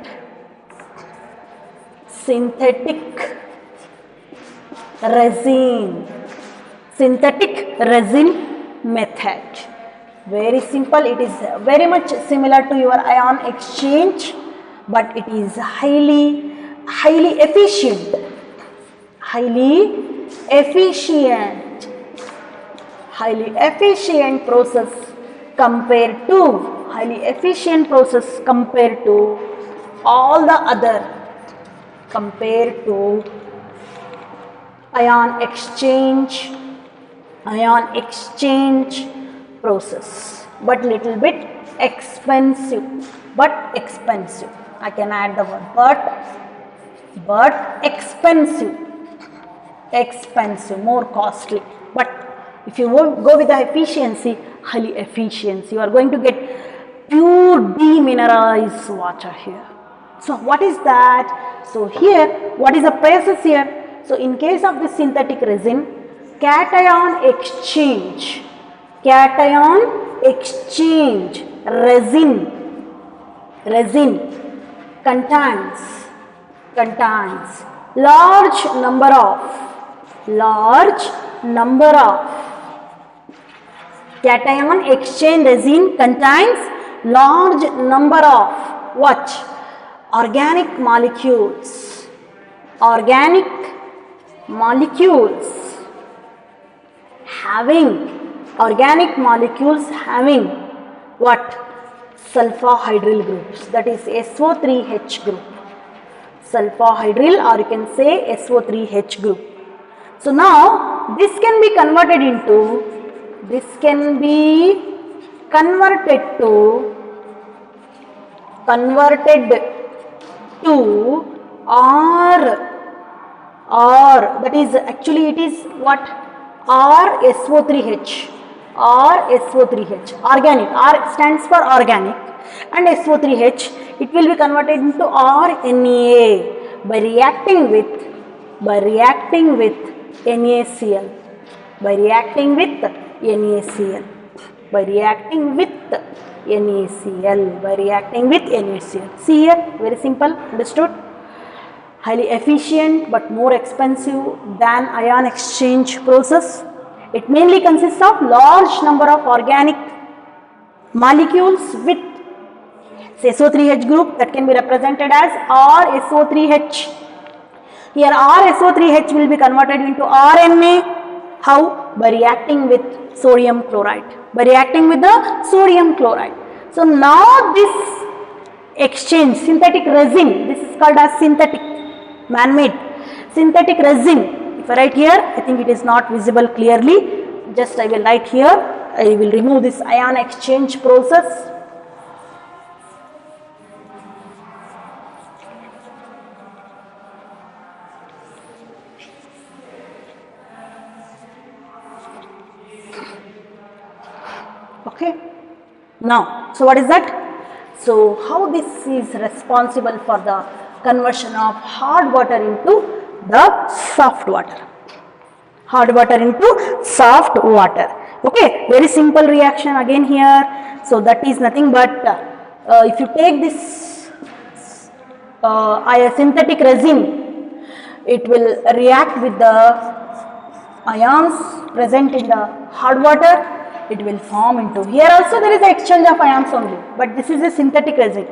Synthetic resin. Synthetic resin method. Very simple. It is very much similar to your ion exchange, but it is highly efficient. Highly efficient process compared to all the other, compared to ion exchange process, but little bit expensive. I can add the word but expensive, more costly. But if you go with the efficiency, highly efficient, you are going to get pure demineralized water here. So what is that? So here, what is the process here? So in case of the synthetic resin, cation exchange resin contains large number of cation exchange resin contains large number of what? Organic molecules having what? Sulfahydryl groups, that is SO3H group. Sulfahydryl, or you can say SO3H group. So now this can be converted to or that is actually it is what? RSO3H, organic. R stands for organic, and SO3H, it will be converted into RNA by reacting with NaCl. See here, very simple, understood? Highly efficient but more expensive than ion exchange process. It mainly consists of large number of organic molecules with SO3H group that can be represented as RSO3H. Here RSO3H will be converted into RNA. How? By reacting with sodium chloride. So now this exchange, synthetic resin, this is called as synthetic, man-made synthetic resin. If I write here, I think it is not visible clearly. Just I will write here. I will remove this ion exchange process. Okay. Now, so what is that? So how this is responsible for the conversion of hard water into the soft water. Okay, very simple reaction again here. So that is nothing but if you take this synthetic resin, it will react with the ions present in the hard water. It will form into, here also there is an exchange of ions only, but this is a synthetic resin.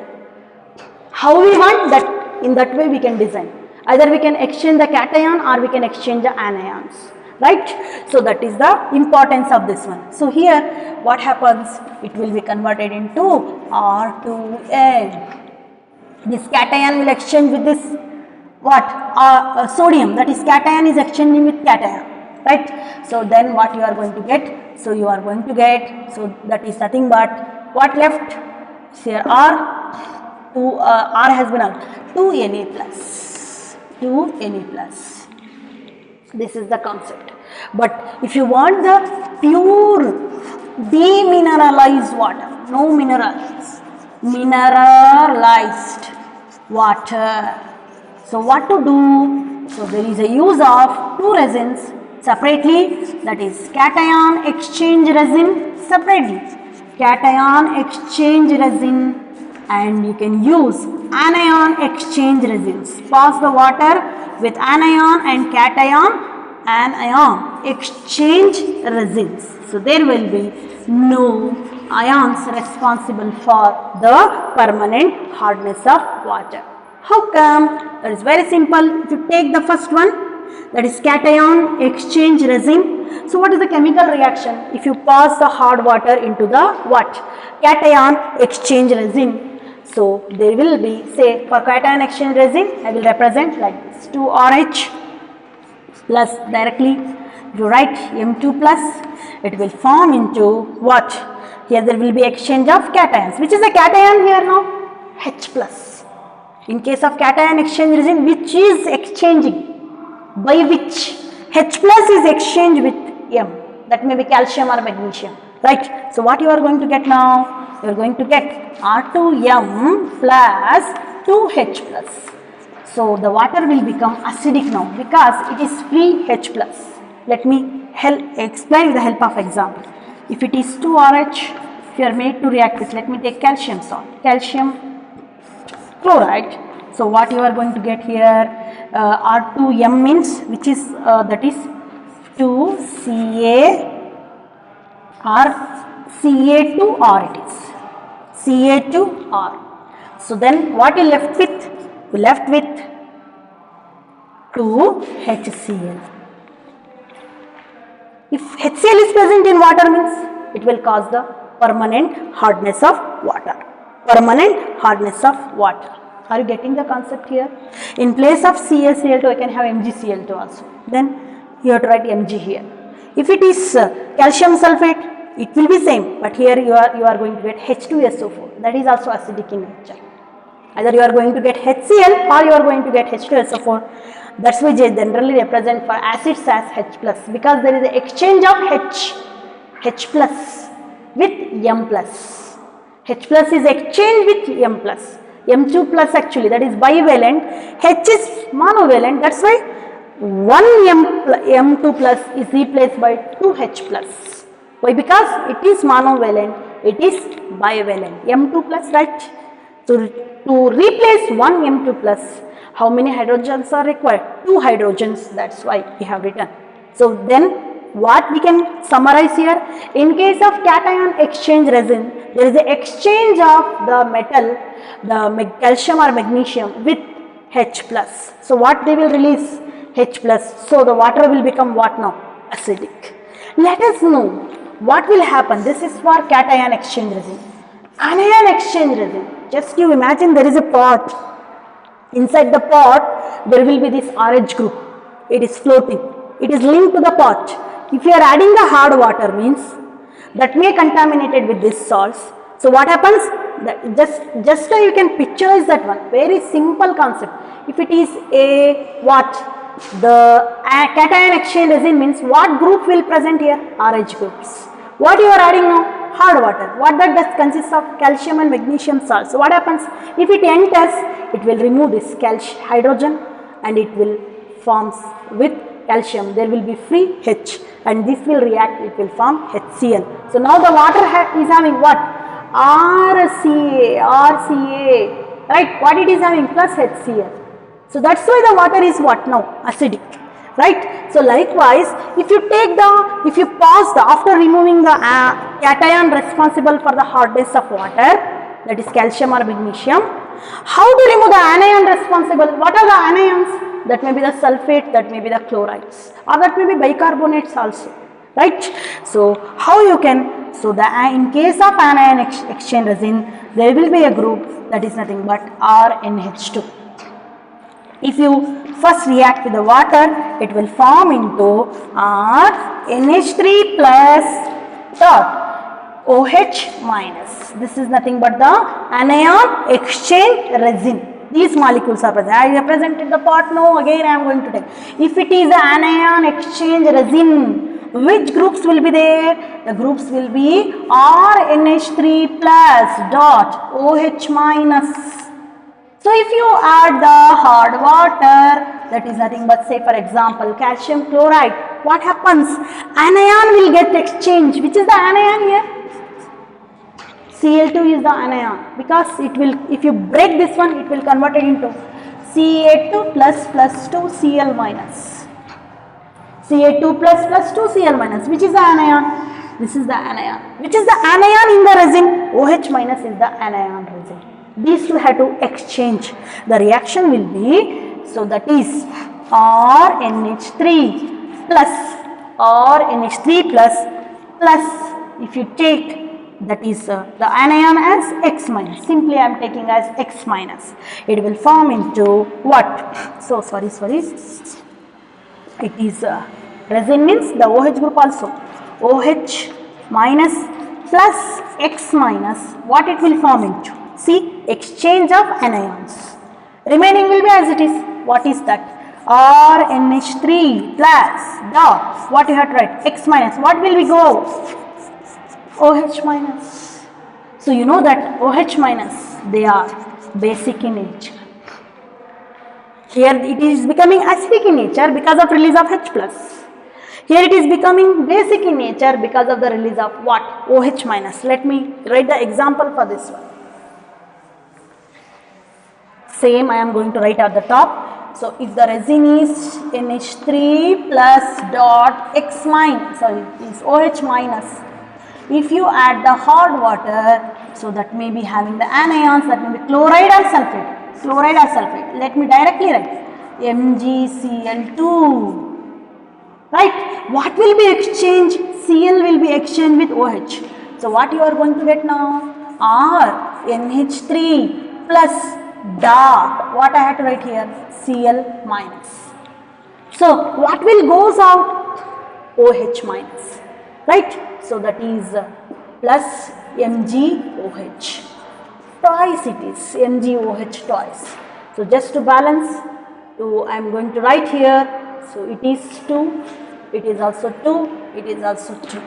How we want that, in that way we can design. Either we can exchange the cation or we can exchange the anions, right? So that is the importance of this one. So here what happens, it will be converted into R2N. This cation will exchange with this what? Sodium, that is cation is exchanging with cation, right? So then what you are going to get? So you are going to get, so that is nothing but what left? Here R has been 2Na plus. This is the concept. But if you want the pure demineralized water, no minerals, mineralized water. So what to do? So there is a use of two resins separately, that is cation exchange resin separately, and you can use anion exchange resins. Pass the water with anion and cation anion exchange resins. So there will be no ions responsible for the permanent hardness of water. How come? That is very simple. If you take the first one, that is cation exchange resin. So what is the chemical reaction? If you pass the hard water into the what? Cation exchange resin. So there will be, say for cation exchange resin, I will represent like this, 2RH plus directly, you write M2 plus, it will form into what? Here there will be exchange of cations. Which is the cation here now? H plus. In case of cation exchange resin, which is exchanging? By which? H plus is exchanged with M. That may be calcium or magnesium. Right? So what you are going to get now? You are going to get R2M plus 2H plus. So the water will become acidic now because it is free H plus. Let me explain with the help of example. If it is 2RH, if you are made to react with, let me take calcium salt, calcium chloride. So what you are going to get here, R2M means, which is that is 2Ca or Ca2R it is, Ca2R. So then what you left with? You left with 2HCl. If HCl is present in water means it will cause the permanent hardness of water. Permanent hardness of water. Are you getting the concept here? In place of CaCl2, I can have MgCl2 also. Then you have to write Mg here. If it is calcium sulfate, it will be same. But here you are going to get H2SO4. That is also acidic in nature. Either you are going to get HCl or you are going to get H2SO4. That's why they generally represent for acids as H plus, because there is an exchange of H plus with M plus. H plus is exchanged with M plus. M2 plus actually, that is bivalent. H is monovalent. That's why one M2 plus is replaced by 2H plus. Why? Because it is monovalent, it is bivalent. M2 plus, right? So to replace one M2 plus, how many hydrogens are required? 2 hydrogens, that's why we have written. So then what we can summarize here? In case of cation exchange resin, there is an exchange of the metal, the calcium or magnesium with H plus. So what they will release? H plus. So the water will become what now? Acidic. Let us know what will happen. This is for cation exchange resin. Anion exchange resin. Just you imagine there is a pot. Inside the pot, there will be this RH group. It is floating. It is linked to the pot. If you are adding the hard water means that may contaminated with these salts. So what happens? Just so you can picturize that one. Very simple concept. If it is a what? The cation exchange resin means what group will present here? RH groups. What you are adding now? Hard water. What that does consists of calcium and magnesium salts. So what happens? If it enters, it will remove this hydrogen and it will forms with calcium. There will be free H and this will react, it will form HCl. So now the water is having what? RCA, right? What it is having? Plus HCl. So that's why the water is what now? Acidic. Right? So likewise, if you pause after removing the cation responsible for the hardness of water, that is calcium or magnesium, how to remove the anion responsible? What are the anions? That may be the sulfate, that may be the chlorides, or that may be bicarbonates also. Right? So how you can, so in case of anion exchange resin, there will be a group that is nothing but RNH2. If you first react with the water, it will form into NH3 plus dot OH minus. This is nothing but the anion exchange resin. These molecules are present. I represented the part. No, again I am going to take. If it is anion exchange resin, which groups will be there? The groups will be RNH3 plus dot OH minus. So if you add the hard water, that is nothing but, say for example, calcium chloride, what happens? Anion will get exchanged. Which is the anion here? Cl2 is the anion, because it will, if you break this one, it will convert it into Ca2 plus 2 Cl minus. Ca2 plus 2Cl minus, which is the anion? This is the anion. Which is the anion in the resin? OH minus is the anion resin. These two have to exchange. The reaction will be, so that is RNH3 plus, if you take, that is the anion as X minus. Simply I am taking as X minus. It will form into what? So sorry. It is resin means the OH group also. OH minus plus X minus. What it will form into? See, exchange of anions. Remaining will be as it is. What is that? RNH3 plus dot. What you have to write? X minus. What will we go? OH minus. So you know that OH minus, they are basic in nature. Here it is becoming acidic in nature because of release of H plus. Here it is becoming basic in nature because of the release of what? OH minus. Let me write the example for this one. Same I am going to write at the top. So if the resin is NH3 plus dot X minus, is OH minus. If you add the hot water, so that may be having the anions, that may be chloride or sulfate. Let me directly write MgCl2. Right? What will be exchanged? Cl will be exchanged with OH. So what you are going to get now? RNH3 plus dot. What I have to write here? Cl minus. So what will goes out? OH minus. Right? So that is plus MgOH. Twice it is MgOH twice. So just to balance, I am going to write here. So it is 2, it is also 2, it is also 2.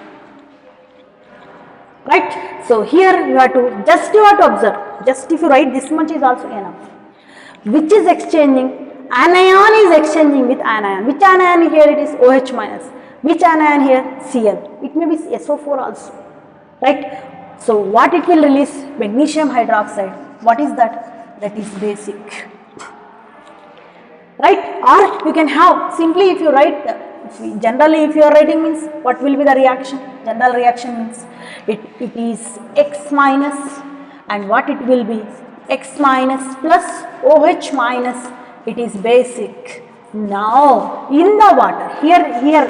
Right? So here you have to observe. Just if you write this much is also enough. Which is exchanging? Anion is exchanging with anion. Which anion here? It is OH minus. Which anion here? Cl. It may be SO4 also. Right? So what it will release? Magnesium hydroxide. What is that? That is basic. Right? Or you can have, simply if you write, generally if you are writing means, what will be the reaction? General reaction means, it is X minus, and what it will be? X minus plus OH minus, it is basic. Now, in the water, here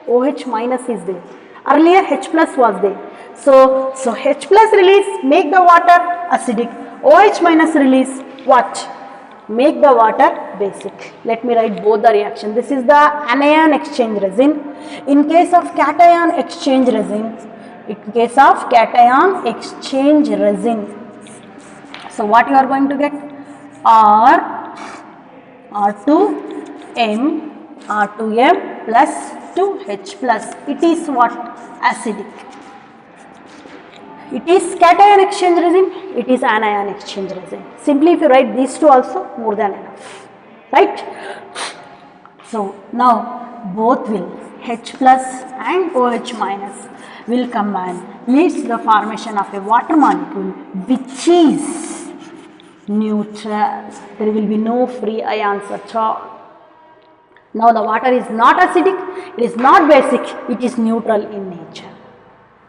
OH minus is there. Earlier H plus was there. So H plus release, make the water acidic. OH minus release, what? Make the water basic. Let me write both the reaction. This is the anion exchange resin. In case of cation exchange resin, so what you are going to get? R2M plus 2H plus. It is what? Acidic. It is cation exchange resin, it is anion exchange resin. Simply if you write these two also, more than enough. Right? So now both will, H plus and OH minus will combine, leads to the formation of a water molecule which is neutral. There will be no free ions at all. Now the water is not acidic, it is not basic, it is neutral in nature.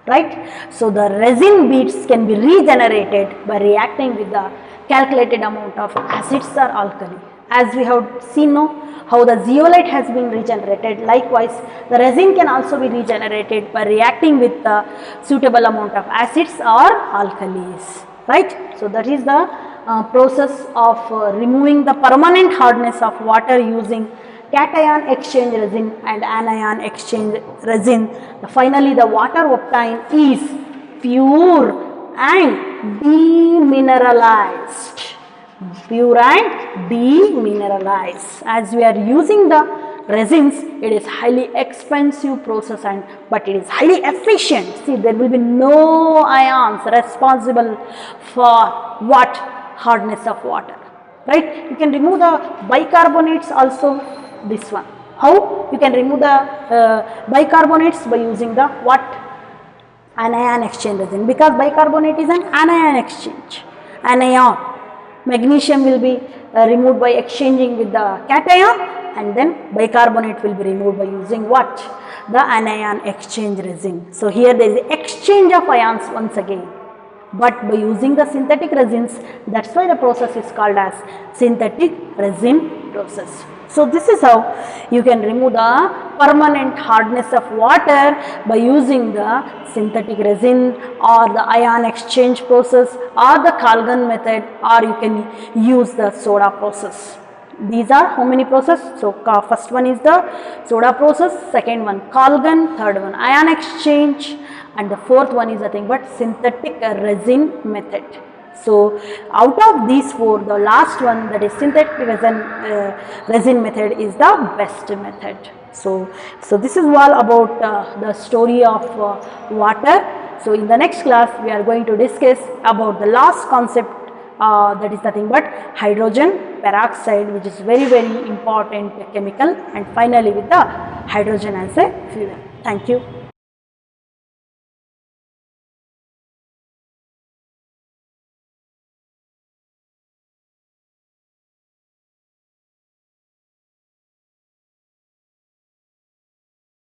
Right? So the resin beads can be regenerated by reacting with the calculated amount of acids or alkali. As we have seen now, how the zeolite has been regenerated, likewise the resin can also be regenerated by reacting with the suitable amount of acids or alkalis. Right? So that is the process of removing the permanent hardness of water using cation exchange resin and anion exchange resin. Finally, the water obtained is pure and demineralized. As we are using the resins, it is highly expensive process, but it is highly efficient. See, there will be no ions responsible for what? Hardness of water. Right? You can remove the bicarbonates also. This one. How? You can remove the bicarbonates by using the what? Anion exchange resin, because bicarbonate is an anion exchange. Anion. Magnesium will be removed by exchanging with the cation, and then bicarbonate will be removed by using what? The anion exchange resin. So here there is exchange of ions once again, but by using the synthetic resins, that's why the process is called as synthetic resin process. So this is how you can remove the permanent hardness of water by using the synthetic resin or the ion exchange process or the Kalgan method, or you can use the soda process. These are how many process? So first one is the soda process, second one Kalgan, third one ion exchange, and the fourth one is nothing but synthetic resin method. So out of these four, the last one, that is synthetic resin method, is the best method. So this is all about the story of water. So in the next class we are going to discuss about the last concept, that is nothing but hydrogen peroxide, which is very important chemical, and finally with the hydrogen as a fuel. Thank you.